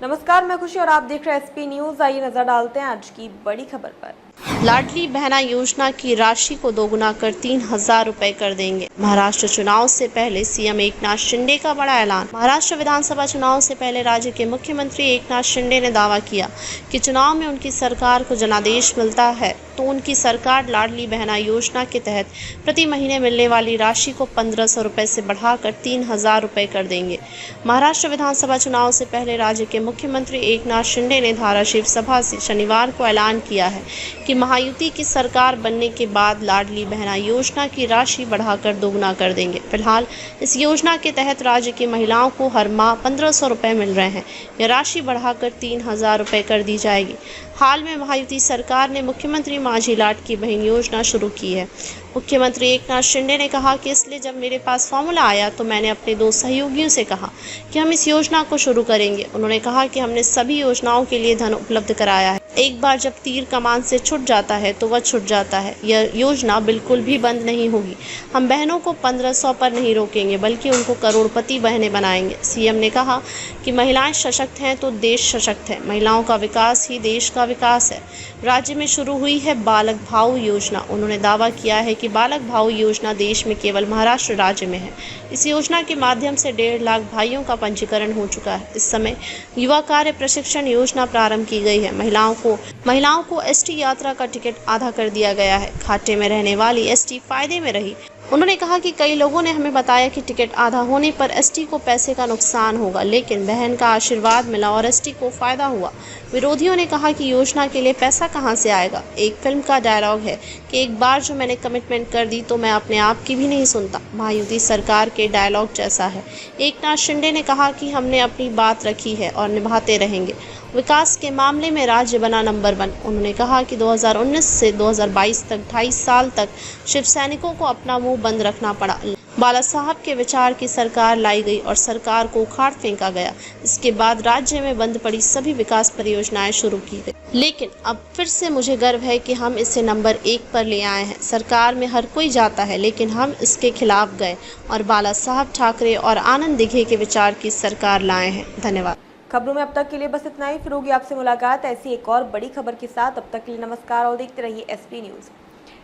नमस्कार, मैं खुशी और आप देख रहे हैं एसपी न्यूज। आइए नजर डालते हैं आज की बड़ी खबर पर। लाडली बहना योजना की राशि को दोगुना कर 3,000 रुपए कर देंगे। महाराष्ट्र चुनाव से पहले सीएम एकनाथ शिंदे का बड़ा ऐलान। महाराष्ट्र विधानसभा चुनाव से पहले राज्य के मुख्यमंत्री एकनाथ शिंदे ने दावा किया कि चुनाव में उनकी सरकार को जनादेश मिलता है तो उनकी सरकार लाडली बहना योजना के तहत प्रति महीने मिलने वाली राशि को 1,500 रुपए से बढ़ाकर 3,000 रुपए कर देंगे। महाराष्ट्र विधानसभा चुनाव से पहले राज्य के मुख्यमंत्री एकनाथ शिंदे ने धाराशिव सभा से शनिवार को ऐलान किया है कि महायुति की सरकार बनने के बाद लाडली बहना योजना की राशि बढ़ाकर दोगुना कर देंगे। फिलहाल इस योजना के तहत राज्य की महिलाओं को हर माह 1,500 रुपए मिल रहे हैं। यह राशि बढ़ाकर 3,000 रुपए कर दी जाएगी। हाल में महायुति सरकार ने मुख्यमंत्री माझी लाडकी बहन योजना शुरू की है। मुख्यमंत्री एकनाथ शिंदे ने कहा कि इसलिए जब मेरे पास फॉर्मूला आया तो मैंने अपने 2 सहयोगियों से कहा कि हम इस योजना को शुरू करेंगे। उन्होंने कहा कि हमने सभी योजनाओं के लिए धन उपलब्ध कराया है। एक बार जब तीर कमान से छूट जाता है तो वह छूट जाता है। यह योजना बिल्कुल भी बंद नहीं होगी। हम बहनों को 1,500 पर नहीं रोकेंगे बल्कि उनको करोड़पति बहनें बनाएंगे। सीएम ने कहा कि महिलाएं सशक्त हैं तो देश सशक्त है। महिलाओं का विकास ही देश का विकास है। राज्य में शुरू हुई है बालक भाऊ योजना। उन्होंने दावा किया है कि बालक भाऊ योजना देश में केवल महाराष्ट्र राज्य में है। इस योजना के माध्यम से 1.5 लाख भाइयों का पंजीकरण हो चुका है। इस समय युवा कार्य प्रशिक्षण योजना प्रारंभ की गई है। महिलाओं को एसटी यात्रा का टिकट आधा कर दिया गया है। घाटे में रहने वाली एसटी फायदे में रही। उन्होंने कहा कि कई लोगों ने हमें बताया कि टिकट आधा होने पर एसटी को पैसे का नुकसान होगा, लेकिन बहन का आशीर्वाद मिला और एसटी को फायदा हुआ। विरोधियों ने कहा कि योजना के लिए पैसा कहां से आएगा। एक फिल्म का डायलॉग है कि एक बार जो मैंने कमिटमेंट कर दी तो मैं अपने आप की भी नहीं सुनता। महायुति सरकार के डायलॉग जैसा है। एकनाथ शिंदे ने कहा कि हमने अपनी बात रखी है और निभाते रहेंगे। विकास के मामले में राज्य बना नंबर 1। उन्होंने कहा कि 2019 से 2022 तक 2.5 साल तक शिव सैनिकों को अपना मुंह बंद रखना पड़ा। बाला साहब के विचार की सरकार लाई गई और सरकार को उखाड़ फेंका गया। इसके बाद राज्य में बंद पड़ी सभी विकास परियोजनाएं शुरू की गई। लेकिन अब फिर से मुझे गर्व है कि हम इसे नंबर 1 पर ले आए हैं। सरकार में हर कोई जाता है लेकिन हम इसके खिलाफ गए और बाला साहब ठाकरे और आनंद दिघे के विचार की सरकार लाए हैं। धन्यवाद। खबरों में अब तक के लिए बस इतना ही। फिर होगी आपसे मुलाकात ऐसी एक और बड़ी खबर के साथ। अब तक के लिए नमस्कार और देखते रहिए एसपी न्यूज।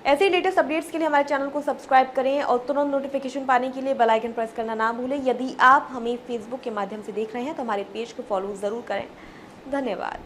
ऐसे लेटेस्ट अपडेट्स के लिए हमारे चैनल को सब्सक्राइब करें और तुरंत नोटिफिकेशन पाने के लिए बेल आइकन प्रेस करना ना भूलें। यदि आप हमें फेसबुक के माध्यम से देख रहे हैं तो हमारे पेज को फॉलो जरूर करें। धन्यवाद।